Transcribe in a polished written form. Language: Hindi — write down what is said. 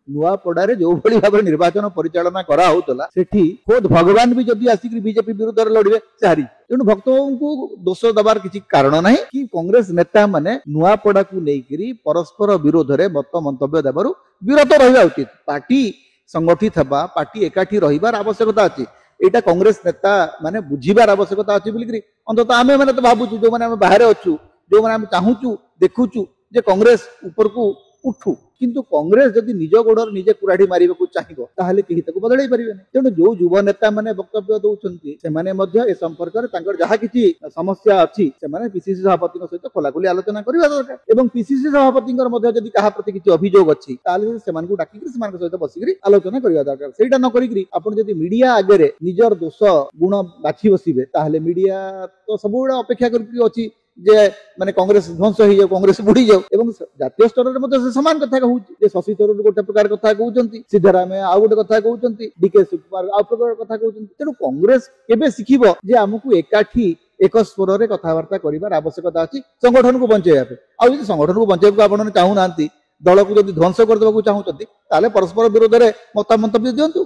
नुआपड़ारे जो भली भाव निर्वाचन परिचालना करा होतला सेठी खुद भगवान भी जदि आसिक बीजेपी विरुद्ध लड़िबे से हारी तेणु भक्तों को दोष दबार किसी कारण नहीं कि कांग्रेस नेता माने नुआपड़ा को लेकिरी परस्पर विरोध रे मत मंतव्य देबारु विरत रहिबा उचित पार्टी संगठित हबा पार्टी एकाठी रहिबार आवश्यकता अछि एटा कांग्रेस नेता माने बुझिबार आवश्यकता अछि बोलिकरी अंततः आमे माने तो भाबुछु जो माने हम बाहर अछु जो माने हम चाहूछु देखुछु जे कांग्रेस ऊपर को उठू किंतु कांग्रेस जदि निज गोड़र निजे कुराढ़ी मारिबा को चाहिबो ताहले केही ताको बदलै परिबे नै तेणु जो युवा नेता माने वक्तव्य दउछन्ती से माने मध्य ए संपर्क रे तांकर जहा किछि समस्या अछि से माने पीसीसी सभापति को सहित खोलाखोली आलोचना करबा दरकार एवं पीसीसी सभापति मध्य जदि कहा प्रति किछि अभियोग अछि ताहले से मान को डाकी के समान सहित बसिकरी आलोचना करबा दरकार सेटा न करिकरी आपण जदि मीडिया आगे रे निजर दोष गुण बाछि बसिबे ताहले मीडिया तो सबुडा अपेक्षा करकरी अछि जे माने कांग्रेस ध्वंस हो जाओ कांग्रेस बुढ़ी जाओ एवं जातीय स्तर में सामान कथा कहूँ शशि थरूर गोटे प्रकार कथा कहते सिद्धारामैया आउ गोटे कथा कहते डीके शिवकुमार आउ प्रकार कथा कहते तेणु कांग्रेस केबे शिखिब जे आमको एकाठी एक स्वर में कथबार्ता करार आवश्यकता अच्छी संगठन को बंचाइबा आउ संगठन को बंचाइबा आपने चाहूना दल को जब ध्वंस करदेवा चाहते परस्पर विरोध में मत मंतव्य दिंतु।